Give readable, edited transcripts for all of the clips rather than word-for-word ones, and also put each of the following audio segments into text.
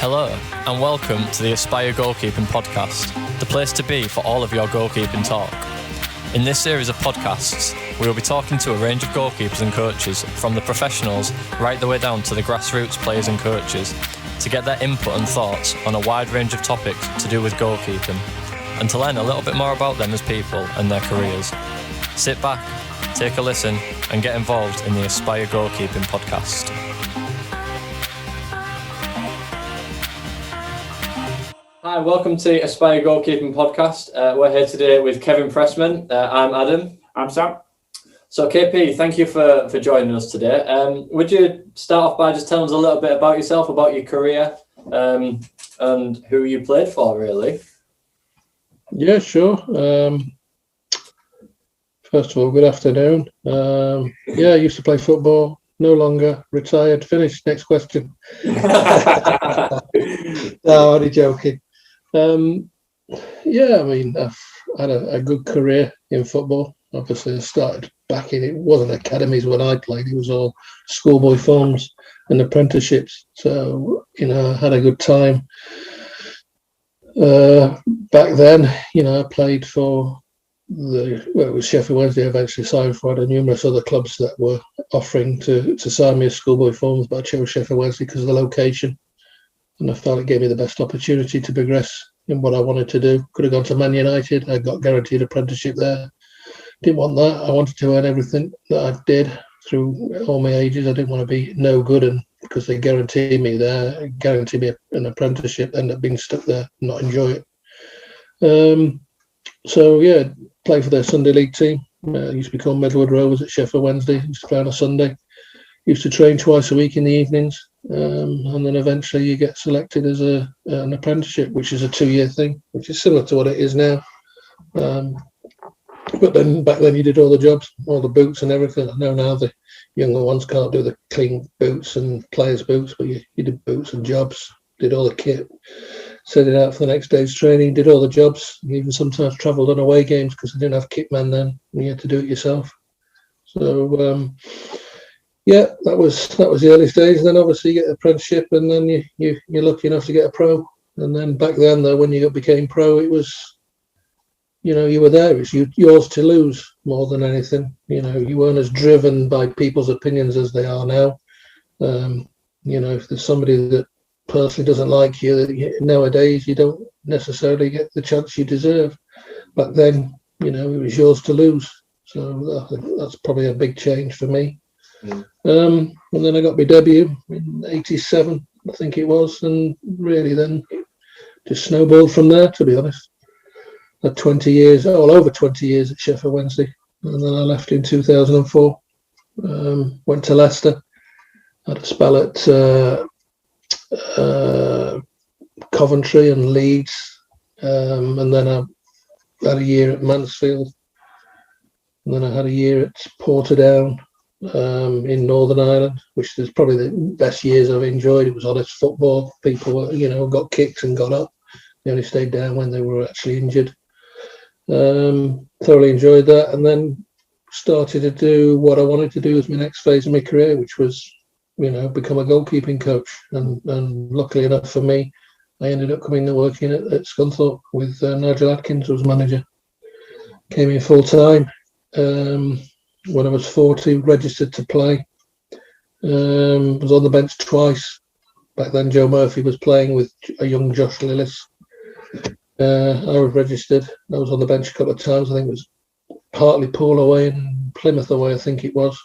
Hello, and welcome to the Aspire Goalkeeping podcast, the place to be for all of your goalkeeping talk. In this series of podcasts, we will be talking to a range of goalkeepers and coaches, from the professionals right the way down to the grassroots players and coaches, to get their input and thoughts on a wide range of topics to do with goalkeeping, and to learn a little bit more about them as people and their careers. Sit back, take a listen, and get involved in the Aspire Goalkeeping podcast. Hi, welcome to the Aspire Goalkeeping podcast. We're here today with Kevin Pressman. I'm Adam. I'm Sam. So KP, thank you for joining us today. Would you start off by just telling us a little bit about yourself, about your career, and who you played for, really? Yeah, sure. First of all, good afternoon. I used to play football. No longer, retired, finished. Next question. No, only joking. I've had a good career in football. Obviously, I started back in, it wasn't academies when I played, it was all schoolboy forms and apprenticeships. So, I had a good time. Back then, I played for it was Sheffield Wednesday. Eventually signed for. I had numerous other clubs that were offering to sign me as schoolboy forms, but I chose Sheffield Wednesday because of the location, and I felt it gave me the best opportunity to progress in what I wanted to do. Could have gone to Man United. I got guaranteed apprenticeship there. Didn't want that. I wanted to earn everything that I did through all my ages. I didn't want to be no good, and because they guaranteed me an apprenticeship, end up being stuck there, not enjoy it. Played for their Sunday League team. Used to be called Medwood Rovers at Sheffield Wednesday. Used to play on a Sunday. Used to train twice a week in the evenings. And then eventually you get selected as an apprenticeship, which is a 2-year thing, which is similar to what it is now. But then back then you did all the jobs, all the boots and everything. I know now the younger ones can't do the clean boots and players' boots, but you did boots and jobs, did all the kit, set it out for the next day's training, did all the jobs. You even sometimes travelled on away games because they didn't have kit man then, and you had to do it yourself. So that was the earliest days. And then obviously you get an apprenticeship, and then you're lucky enough to get a pro. And then back then, though, when you became pro, it was, you were there. It's yours to lose more than anything. You weren't as driven by people's opinions as they are now. If there's somebody that personally doesn't like you, nowadays you don't necessarily get the chance you deserve. Back then, it was yours to lose. So that's probably a big change for me. And then I got my debut in '87, I think it was, and really then just snowballed from there, to be honest. Had 20 years, over 20 years at Sheffield Wednesday, and then I left in 2004. Went to Leicester, had a spell at Coventry and Leeds, and then I had a year at Mansfield, and then I had a year at Portadown in Northern Ireland, which is probably the best years I've enjoyed. It was honest football. People were, got kicked and got up. They only stayed down when they were actually injured. Thoroughly enjoyed that, and then started to do what I wanted to do as my next phase of my career, which was, become a goalkeeping coach. And luckily enough for me, I ended up coming and working at Scunthorpe with Nigel Atkins was manager. Came in full time. When I was 40, registered to play. Was on the bench twice. Back then, Joe Murphy was playing with a young Josh Lillis. I was registered. I was on the bench a couple of times. I think it was partly Poole away and Plymouth away, I think it was.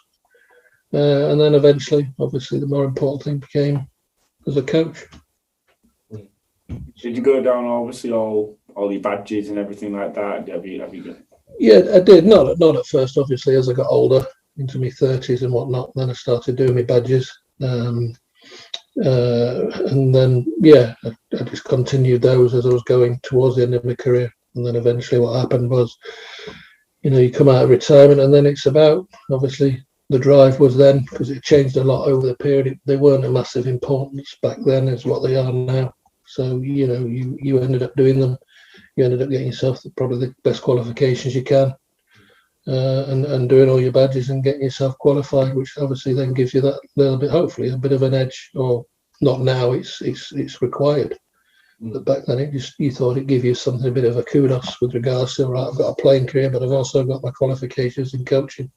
And then eventually, obviously, the more important thing became as a coach. Did you go down, obviously, all your badges and everything like that? Have you got? Yeah, I did. Not at first, obviously, as I got older, into my 30s and whatnot. Then I started doing my badges. And then, I just continued those as I was going towards the end of my career. And then eventually what happened was, you come out of retirement, and then it's about, obviously, the drive was then, because it changed a lot over the period. They weren't a massive importance back then as what they are now. So, you ended up doing them. You ended up getting yourself probably the best qualifications you can, and doing all your badges and getting yourself qualified, which obviously then gives you that little bit, hopefully, a bit of an edge, or not now. It's required. But back then, you thought it gave you something, a bit of a kudos with regards to, right, I've got a playing career, but I've also got my qualifications in coaching.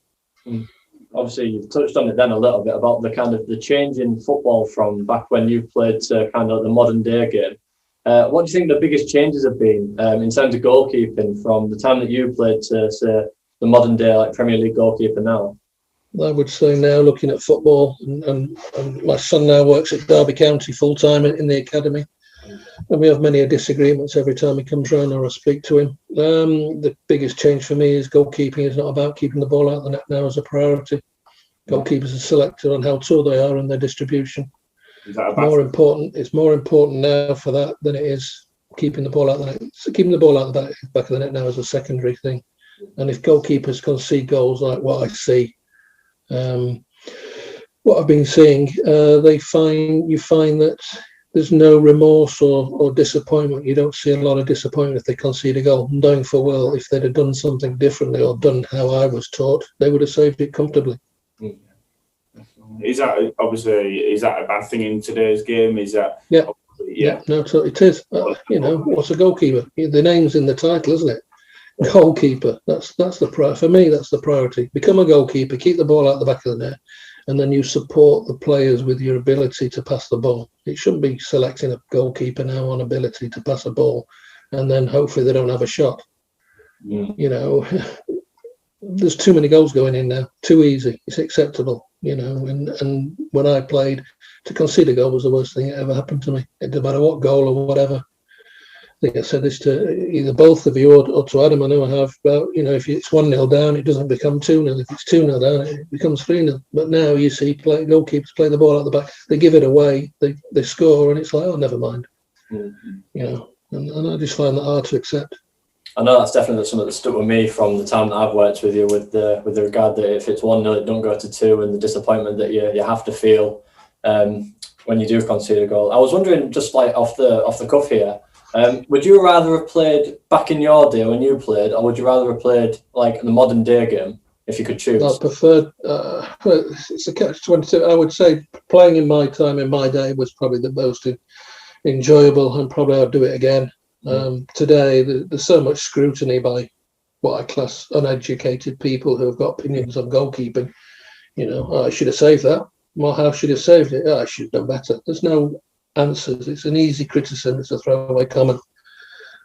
Obviously, you've touched on it then a little bit about the kind of the change in football from back when you played to kind of the modern day game. What do you think the biggest changes have been in terms of goalkeeping from the time that you played to, say, the modern day like Premier League goalkeeper now? I would say now, looking at football, and my son now works at Derby County full time in the academy, and we have many disagreements every time he comes round or I speak to him. The biggest change for me is goalkeeping is not about keeping the ball out of the net now as a priority. Goalkeepers are selected on how tall they are and their distribution. Is that It's more important now for that than it is keeping the ball out of the net. So keeping the ball out of the back of the net now is a secondary thing. And if goalkeepers concede goals like what I see, what I've been seeing, you find that there's no remorse or disappointment. You don't see a lot of disappointment if they concede a goal, knowing full well if they'd have done something differently or done how I was taught, they would have saved it comfortably. Is that a bad thing in today's game? Is that No, it is. What's a goalkeeper? The name's in the title, isn't it? Goalkeeper. That's for me. That's the priority. Become a goalkeeper. Keep the ball out the back of the net, and then you support the players with your ability to pass the ball. It shouldn't be selecting a goalkeeper now on ability to pass a ball, and then hopefully they don't have a shot. There's too many goals going in now. Too easy. It's acceptable. And when I played, to concede a goal was the worst thing that ever happened to me. It didn't matter what goal or whatever. I think I said this to either both of you or to Adam. I know I have about, if it's 1-0 down, it doesn't become 2-0. If it's 2-0 down, it becomes 3-0. But now you see goalkeepers play the ball out the back. They give it away. They score, and it's like, oh, never mind. And I just find that hard to accept. I know that's definitely something that stuck with me from the time that I've worked with you, with the regard that if it's 1-0, it don't go to 2, and the disappointment that you have to feel when you do concede a goal. I was wondering, just like off the cuff here, would you rather have played back in your day when you played, or would you rather have played like the modern day game if you could choose? I preferred. It's a catch-22. I would say playing in my time, in my day, was probably the most enjoyable, and probably I'd do it again. Today, there's so much scrutiny by what I class uneducated people who have got opinions on goalkeeping. I should have saved that. Well, how should I have saved it? I should have done better. There's no answers. It's an easy criticism. It's a throwaway comment.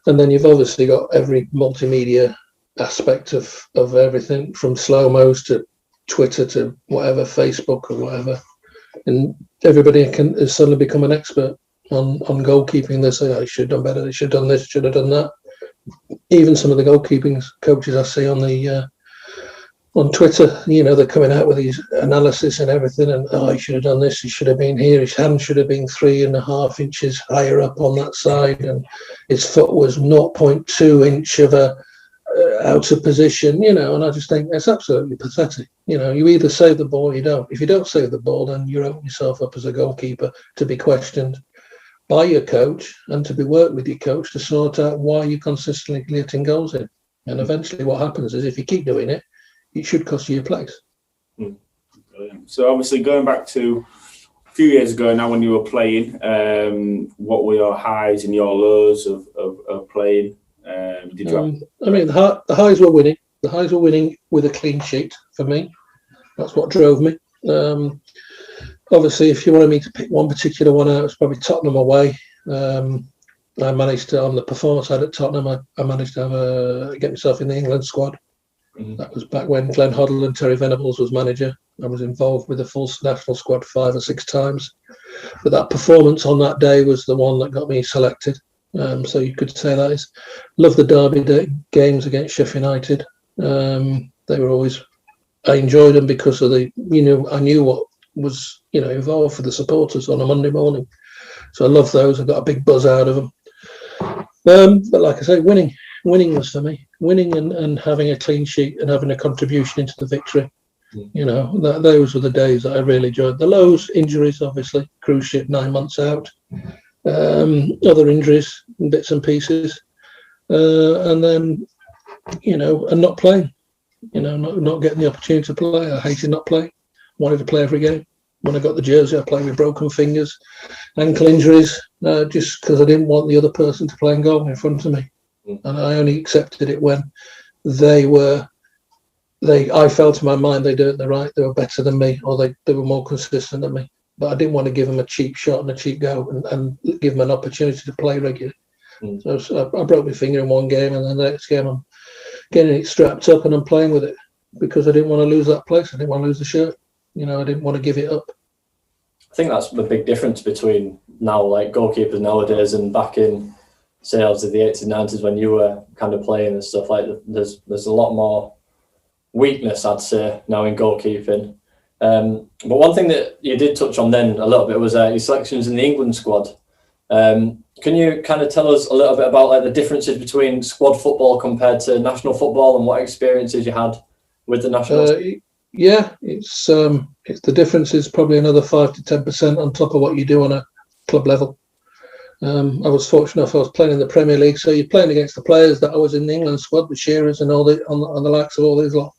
And then you've obviously got every multimedia aspect of everything, from slow-mos to Twitter to whatever, Facebook or whatever. And everybody has suddenly become an expert on goalkeeping. They say, I should have done better, they should have done this, should have done that. Even some of the goalkeeping coaches I see on Twitter, they're coming out with these analysis and everything, and he should have done this, he should have been here, his hand should have been 3.5 inches higher up on that side, and his foot was 0.2 inch of out of position, and I just think it's absolutely pathetic. You either save the ball or you don't. If you don't save the ball, then you're opening yourself up as a goalkeeper to be questioned by your coach and to be worked with your coach to sort out why you're consistently letting goals in. And eventually what happens is if you keep doing it, it should cost you your place. Brilliant. So obviously going back to a few years ago now when you were playing, what were your highs and your lows of playing? Did you the highs were winning. The highs were winning with a clean sheet for me. That's what drove me. Obviously, if you wanted me to pick one particular one out, it's probably Tottenham away. I managed to, on the performance side at Tottenham, I managed to get myself in the England squad. That was back when Glenn Hoddle and Terry Venables was manager. I was involved with the full national squad 5 or 6 times. But that performance on that day was the one that got me selected. So you could say that is. Love the Derby games against Sheffield United. They were always, I enjoyed them because of I knew what was involved for the supporters on a Monday morning. So I love those. I got a big buzz out of them. But like I say, winning was for me. Winning and having a clean sheet and having a contribution into the victory. Those were the days that I really enjoyed. The lows, injuries, obviously, cruise ship 9 months out, other injuries, bits and pieces, and then and not playing. Not getting the opportunity to play. I hated not playing. Wanted to play every game. when I got the jersey. I played with broken fingers, ankle injuries, just because I didn't want the other person to play in goal in front of me. And I only accepted it when I felt in my mind they did it right, they were better than me, or they were more consistent than me. But I didn't want to give them a cheap shot and a cheap go and give them an opportunity to play regularly. So I broke my finger in one game, and then the next game I'm getting it strapped up and I'm playing with it because I didn't want to lose that place. I didn't want to lose the shirt. I didn't want to give it up. I think that's the big difference between now, like goalkeepers nowadays, and back in, say, obviously the 80s and 90s when you were kind of playing and stuff. Like there's a lot more weakness, I'd say, now in goalkeeping. But one thing that you did touch on then a little bit was your selections in the England squad. Can you kind of tell us a little bit about like the differences between squad football compared to national football, and what experiences you had with the national? It's the difference is probably another 5 to 10% on top of what you do on a club level. I was fortunate enough, I was playing in the Premier League, so you're playing against the players that I was in the England squad, the Shearers and all on the likes of all these lot.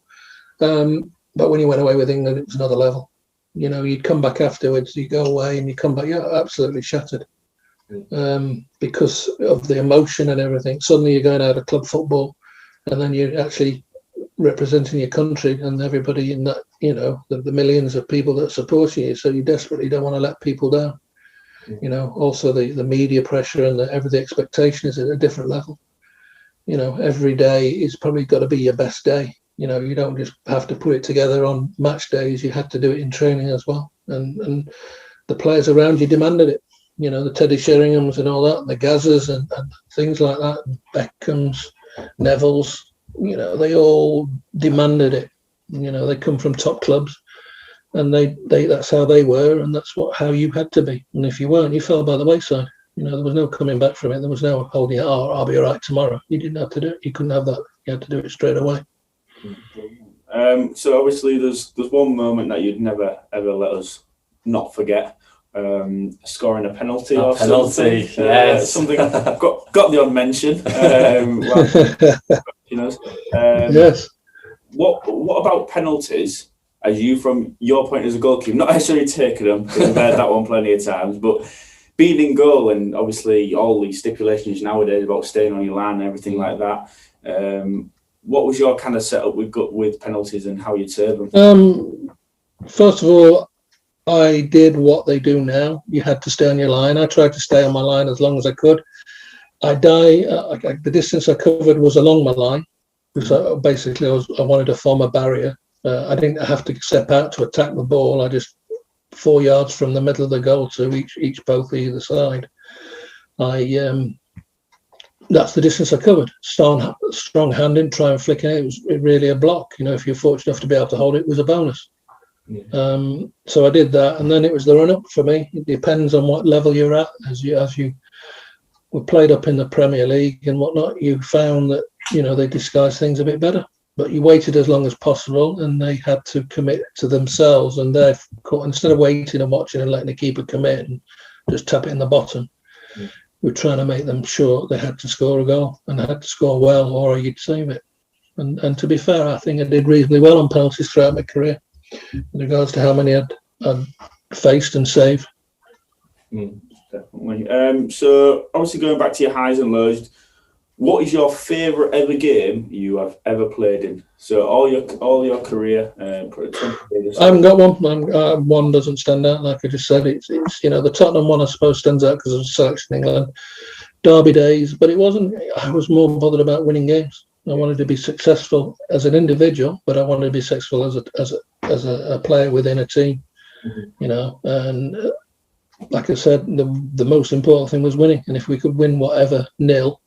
But when you went away with England, it was another level. You'd come back afterwards, you go away and you come back, you're absolutely shattered. Because of the emotion and everything. Suddenly you're going out of club football, and then you're actually representing your country and everybody in that, the millions of people that support you. So you desperately don't want to let people down. Also the media pressure and every expectation is at a different level. Every day is probably got to be your best day. You don't just have to put it together on match days. You had to do it in training as well. And the players around you demanded it. The Teddy Sheringhams and all that, and the Gazzers and things like that, and Beckhams, Nevilles, they all demanded it. They come from top clubs, and they that's how they were, and that's how you had to be. And if you weren't, you fell by the wayside. There was no coming back from it. There was no holding it. Oh, I'll be all right tomorrow. You didn't have to do it. You couldn't have that. You had to do it straight away. So obviously, there's one moment that you'd never ever let us not forget. Scoring a penalty or something. Yes. Something got the odd mention. Yes. What about penalties? As you, from your point as a goalkeeper, not necessarily taking them, because I've heard that one plenty of times, but being in goal, and obviously all these stipulations nowadays about staying on your line and everything like that. What was your kind of setup with penalties and how you serve them? First of all, I did what they do now. You had to stay on your line. I tried to stay on my line as long as I could. The distance I covered was along my line, because basically I wanted to form a barrier. I didn't have to step out to attack the ball. I just 4 yards from the middle of the goal to each both either side. That's the distance I covered. Strong handing, try and flick it. It was really a block. If you're fortunate enough to be able to hold it, it was a bonus. So I did that, and then it was the run up for me. It depends on what level you're at. As you were played up in the Premier League and whatnot, you found that they disguised things a bit better. But you waited as long as possible, and they had to commit to themselves. And instead of waiting and watching and letting the keeper commit and just tap it in the bottom, we're trying to make them sure they had to score a goal, and they had to score well, or you'd save it. And to be fair, I think I did reasonably well on penalties throughout my career, in regards to how many I'd faced and saved. Definitely. So obviously, going back to your highs and lows, what is your favourite ever game you have ever played in? So all your career. I haven't got one. One doesn't stand out. Like I just said, it's the Tottenham one I suppose stands out because of the selection in England, Derby days. But it wasn't. I was more bothered about winning games. I wanted to be successful as an individual, but I wanted to be successful as a player within a team. And like I said, the most important thing was winning. And if we could win whatever 0,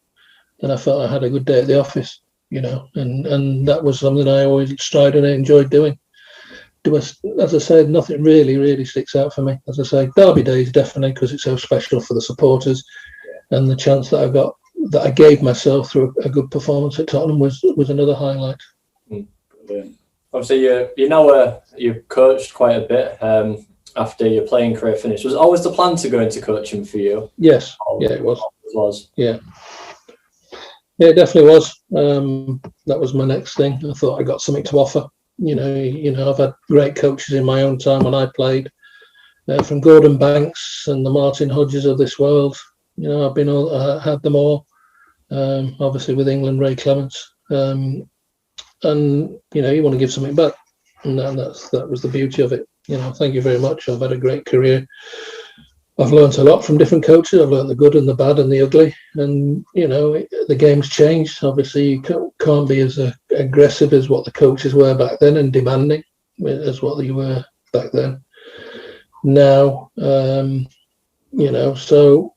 then I felt I had a good day at the office. And that was something I always tried and I enjoyed doing. As I said, nothing really sticks out for me. As I say, Derby days definitely, because it's so special for the supporters, and the chance that I got, that I gave myself through a good performance at Tottenham was another highlight. Obviously, you've coached quite a bit after your playing career finished. Was it always the plan to go into coaching for you? Yes, it was. Yeah, it definitely was. That was my next thing. I thought I got something to offer. I've had great coaches in my own time when I played, from Gordon Banks and the Martin Hodges of this world. I've had them all. Obviously with England, Ray Clements. And you want to give something back. And that was the beauty of it. Thank you very much. I've had a great career. I've learned a lot from different coaches. I've learned the good and the bad and the ugly. And, the game's changed. Obviously, you can't be as aggressive as what the coaches were back then and demanding as what you were back then. Now, so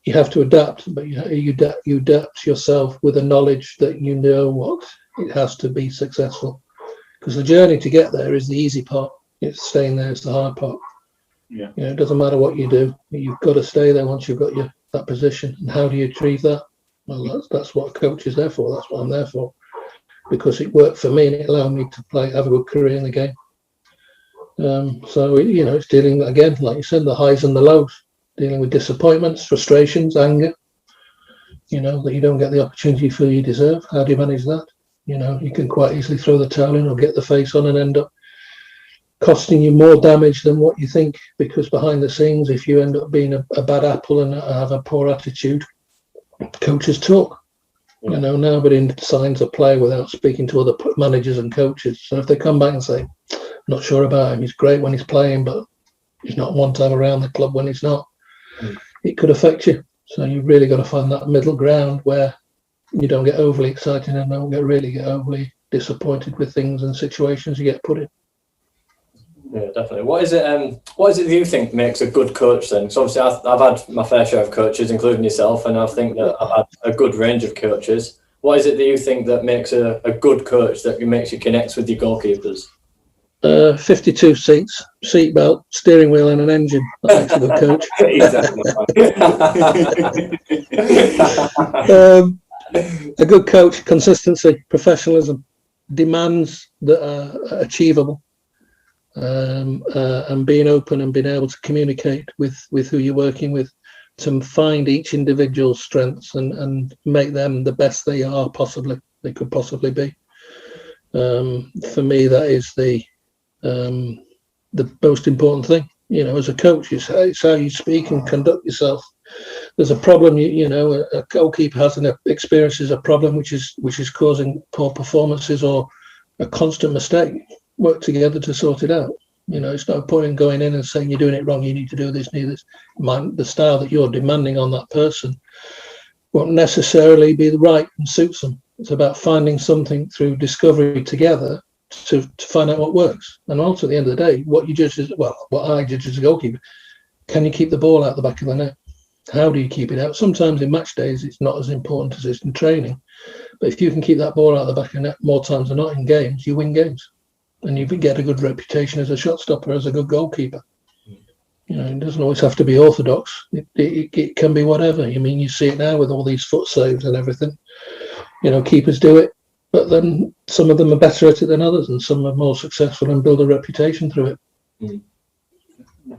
you have to adapt, but you adapt yourself with the knowledge that you know what it has to be successful. Because the journey to get there is the easy part. It's staying there is the hard part. Yeah. It doesn't matter what you do. You've got to stay there once you've got that position. And how do you achieve that? Well, that's what a coach is there for. That's what I'm there for. Because it worked for me and it allowed me to have a good career in the game. So it's dealing, again, like you said, the highs and the lows, dealing with disappointments, frustrations, anger, that you don't get the opportunity you feel you deserve. How do you manage that? You can quite easily throw the towel in or get the face on and end up costing you more damage than what you think, because behind the scenes, if you end up being a bad apple and have a poor attitude, coaches talk. Nobody signs a player without speaking to other managers and coaches. So if they come back and say, not sure about him, he's great when he's playing, but he's not one time around the club when he's not, it could affect you. So you've really got to find that middle ground where you don't get overly excited and don't really get overly disappointed with things and situations you get put in. Yeah, definitely. What is it that you think makes a good coach then? Because obviously I've had my fair share of coaches, including yourself, and I think that I've had a good range of coaches. What is it that you think that makes a good coach, that makes you connect with your goalkeepers? 52 seats, seatbelt, steering wheel and an engine. That makes a good coach. A good coach, consistency, professionalism, demands that are achievable. And being open and being able to communicate with who you're working with to find each individual's strengths and make them the best they could possibly be. For me, that is the most important thing. As a coach, it's how you speak and conduct yourself. There's a problem, a goalkeeper experiences a problem which is causing poor performances or a constant mistake. Work together to sort it out. It's no point in going in and saying you're doing it wrong, you need to do this, need this. The style that you're demanding on that person won't necessarily be the right and suits them. It's about finding something through discovery together to find out what works. And also at the end of the day, what I judge as a goalkeeper, can you keep the ball out the back of the net? How do you keep it out? Sometimes in match days it's not as important as it's in training. But if you can keep that ball out the back of the net more times than not in games, you win games. And you get a good reputation as a shot stopper, as a good goalkeeper. It doesn't always have to be orthodox. It can be whatever. You see it now with all these foot saves and everything. Keepers do it, but then some of them are better at it than others, and some are more successful and build a reputation through it.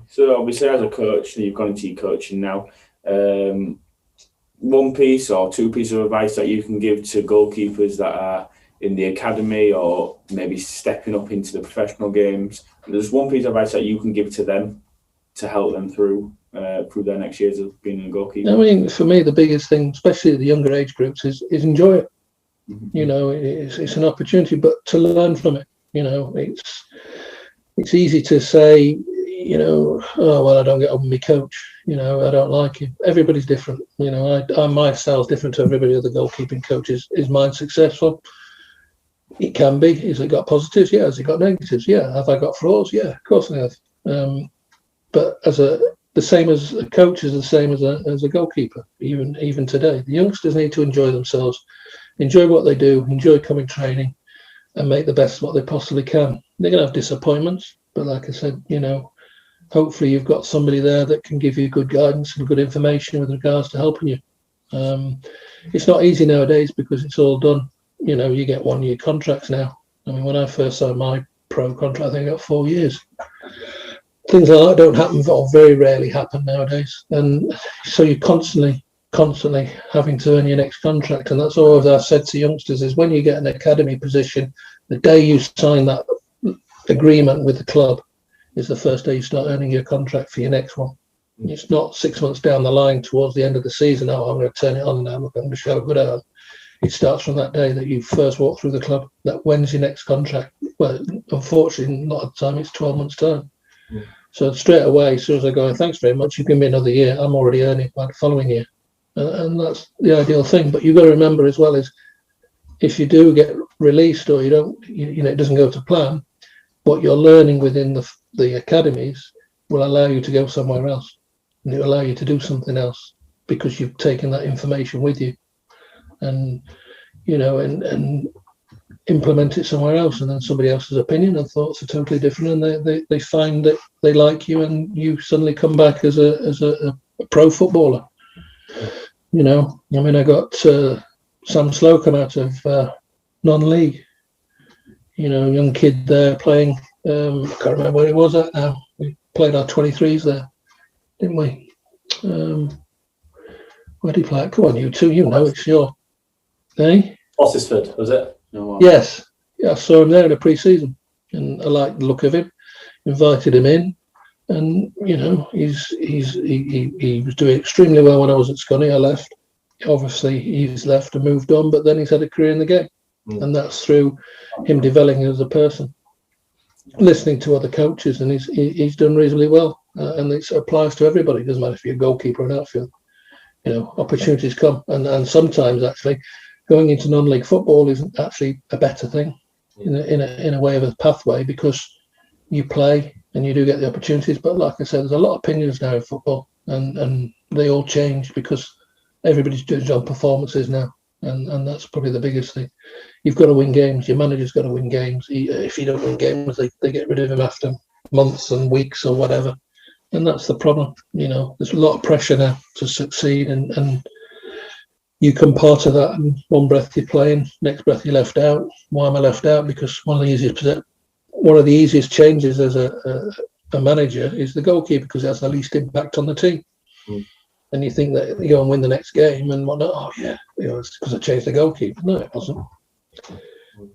So obviously, as a coach, you've gone into your coaching now. One piece or two pieces of advice that you can give to goalkeepers that are in the academy or maybe stepping up into the professional games. There's one piece of advice that you can give to them to help them through their next years of being a goalkeeper. For me, the biggest thing, especially at the younger age groups, is enjoy it. Mm-hmm. It's an opportunity, but to learn from it. It's easy to say, oh well, I don't get on with my coach. I don't like him. Everybody's different. My style's different to everybody other goalkeeping coaches. Is mine successful? It can be. Has it got positives? Yeah. Has it got negatives? Yeah. Have I got flaws? Yeah, of course I have. But the same as a coach is the same as a goalkeeper. Even today, the youngsters need to enjoy themselves, enjoy what they do, enjoy coming training, and make the best of what they possibly can. They're going to have disappointments, but like I said, hopefully you've got somebody there that can give you good guidance and good information with regards to helping you. It's not easy nowadays because it's all done. You get 1 year contracts now. When I first signed my pro contract, I think I got 4 years. Things like that don't happen, or very rarely happen nowadays. And so you're constantly having to earn your next contract. And that's all I've said to youngsters is when you get an academy position, the day you sign that agreement with the club, is the first day you start earning your contract for your next one. It's not 6 months down the line towards the end of the season. Oh, I'm going to turn it on now. Look, I'm going to show a good out. It starts from that day that you first walk through the club. That when's your next contract? Well, unfortunately, a lot of the time it's 12 months' time. So straight away, as soon as I go, thanks very much, you give me another year, I'm already earning by the following year. And that's the ideal thing. But you've got to remember as well is if you do get released or you don't, it doesn't go to plan, what you're learning within the academies will allow you to go somewhere else. And it will allow you to do something else because you've taken that information with you and implement it somewhere else. And then somebody else's opinion and thoughts are totally different. And they find that they like you and you suddenly come back as a pro footballer. I got Sam Slocum out of non-league, young kid there playing. I can't remember where he was at now. We played our 23s there, didn't we? Where did he play? Come on, you two, it's your. Eh? Ottersford, was it? No. Yes. Yeah, I saw him there in the pre-season and I liked the look of him, invited him in. And, he was doing extremely well when I was at Scunny. I left. Obviously, he's left and moved on, but then he's had a career in the game. And that's through him developing as a person, listening to other coaches, and he's done reasonably well. And it applies to everybody. It doesn't matter if you're a goalkeeper or an outfield. Opportunities come. And sometimes, actually, going into non-league football isn't actually a better thing in a way of a pathway because you play and you do get the opportunities. But like I said, there's a lot of opinions now in football and they all change because everybody's judged on performances now. And that's probably the biggest thing. You've got to win games. Your manager's got to win games. If you don't win games, they get rid of him after months and weeks or whatever. And that's the problem. There's a lot of pressure now to succeed and you come part of that and one breath you're playing, next breath you're left out. Why am I left out? Because one of the easiest changes as a manager is the goalkeeper because it has the least impact on the team. And you think that you go and win the next game and whatnot. Oh yeah, it's because I changed the goalkeeper. No, it wasn't.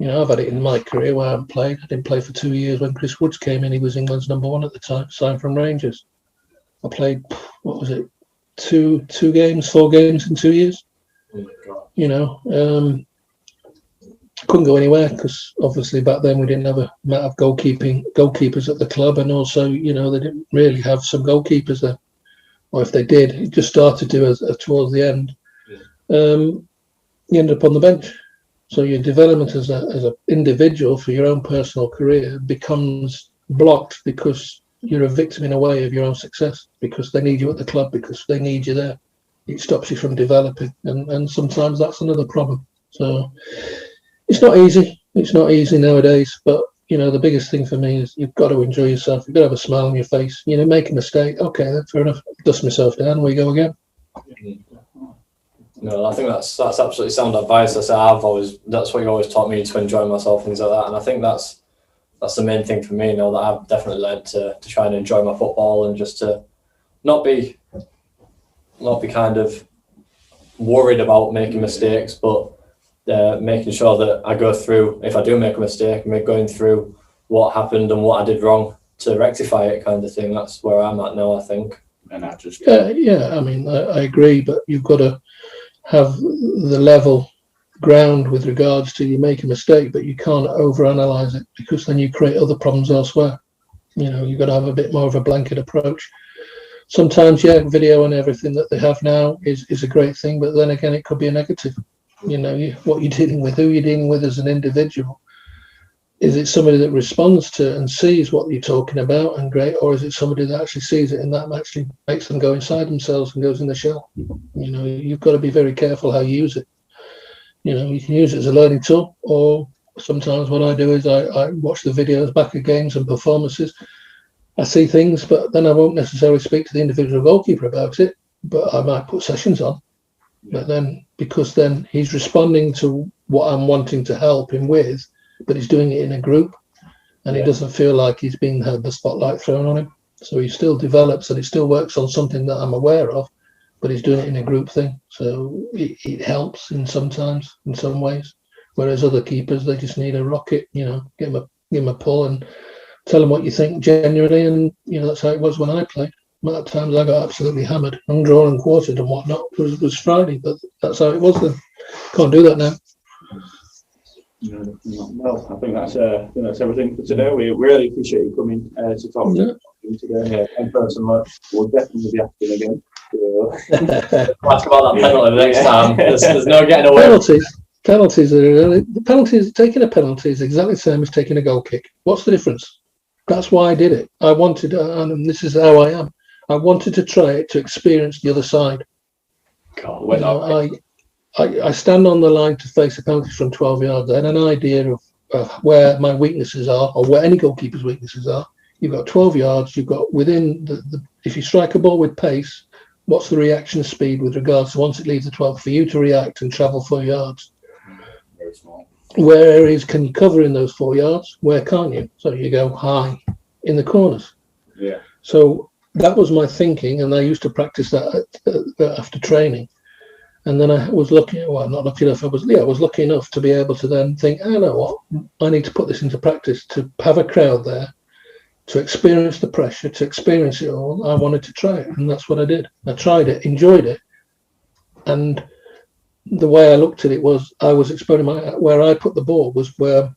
I've had it in my career where I haven't played. I didn't play for 2 years when Chris Woods came in. He was England's number one at the time, signed from Rangers. I played, 4 games in 2 years. Couldn't go anywhere because obviously back then we didn't have a amount of goalkeepers at the club, and also they didn't really have some goalkeepers there, or if they did, it just started to towards the end. You end up on the bench, so your development as an individual for your own personal career becomes blocked because you're a victim in a way of your own success because they need you at the club because they need you there. It stops you from developing, and sometimes that's another problem. So it's not easy. It's not easy nowadays, but the biggest thing for me is you've got to enjoy yourself. You've got to have a smile on your face. Make a mistake. Okay, then fair enough. Dust myself down. We go again. No, I think that's absolutely sound advice. That's what you always taught me, to enjoy myself, things like that. And I think that's the main thing for me. That I've definitely learned to try and enjoy my football and just to not be kind of worried about making mistakes, but making sure that I go through, if I do make a mistake, going through what happened and what I did wrong to rectify it, kind of thing. That's where I'm at now, I think. And I just I agree, but you've got to have the level ground with regards to you make a mistake, but you can't overanalyze it because then you create other problems elsewhere. You've got to have a bit more of a blanket approach. Sometimes, video and everything that they have now is a great thing, but then again, it could be a negative. What you're dealing with, who you're dealing with as an individual. Is it somebody that responds to and sees what you're talking about and great, or is it somebody that actually sees it and that actually makes them go inside themselves and goes in the shell? You've got to be very careful how you use it. You can use it as a learning tool, or sometimes what I do is I watch the videos back of games and performances. I see things, but then I won't necessarily speak to the individual goalkeeper about it, but I might put sessions on. But then, because then he's responding to what I'm wanting to help him with, but he's doing it in a group, and he doesn't feel like he's being had the spotlight thrown on him. So he still develops and he still works on something that I'm aware of, but he's doing it in a group thing. So it helps in some ways. Whereas other keepers, they just need a rocket, give him a pull and tell them what you think genuinely, and that's how it was when I played. At times I got absolutely hammered, undrawn and quartered and whatnot. It was Friday, but that's how it was then. Can't do that now. Well, I think that's everything for today. We really appreciate you coming to talk to us today. And personally, we'll definitely be asking again. Ask about that penalty next time. There's no getting away. Penalties are taking a penalty is exactly the same as taking a goal kick. What's the difference? That's why I did it. I wanted, and this is how I am. I wanted to try it to experience the other side. God, I stand on the line to face a penalty from 12 yards. I had an idea of where my weaknesses are, or where any goalkeeper's weaknesses are. You've got 12 yards. You've got within if you strike a ball with pace, what's the reaction speed with regards to once it leaves the 12 for you to react and travel 4 yards? Very small. Where areas can you cover in those 4 yards? Where can't you? So you go high in the corners. Yeah. So that was my thinking, and I used to practice that after training. And then I was lucky. Well, not lucky enough. I was lucky enough to be able to then think, I know what, I need to put this into practice to have a crowd there, to experience the pressure, to experience it all. I wanted to try it, and that's what I did. I tried it, enjoyed it, and the way I looked at it was I was experimenting. Where I put the ball was where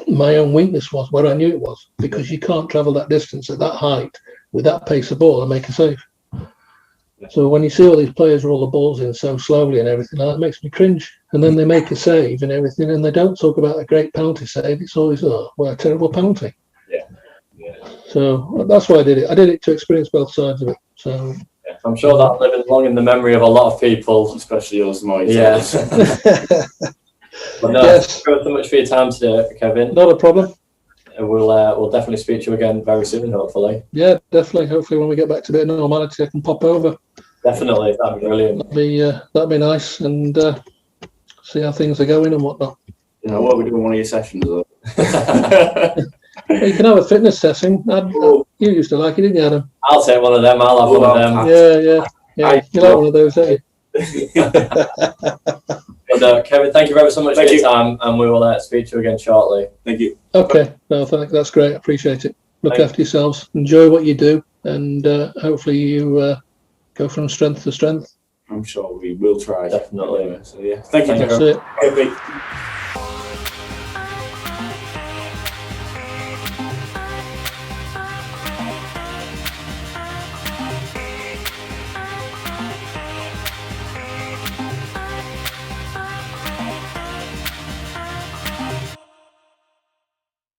my own weakness was, where I knew it was, because you can't travel that distance at that height with that pace of ball and make a save. So when you see all these players roll the balls in so slowly and everything, that makes me cringe. And then they make a save and everything, and they don't talk about a great penalty save. It's always, a terrible penalty. Yeah. So that's why I did it. I did it to experience both sides of it. So I'm sure that living long in the memory of a lot of people, especially us, Moise. Yeah. But no, yes. Thank you so much for your time today, Kevin. Not a problem. And we'll definitely speak to you again very soon, hopefully. Yeah, definitely. Hopefully, when we get back to a bit of normality, I can pop over. Definitely, that'd be brilliant. That'd be nice, and see how things are going and whatnot. Yeah, what are we doing one of your sessions? Well, you can have a fitness session. You used to like it, didn't you, Adam? I'll take one of them. I'll have one of them. Yeah. You like one of those, don't you? But Kevin, thank you very so much for your time, and we will speak to you again shortly. Thank you. Okay, no, that's great. I appreciate it. Look after yourselves. Enjoy what you do, and hopefully you go from strength to strength. I'm sure we will try. Definitely. So yeah, thank you. That's it.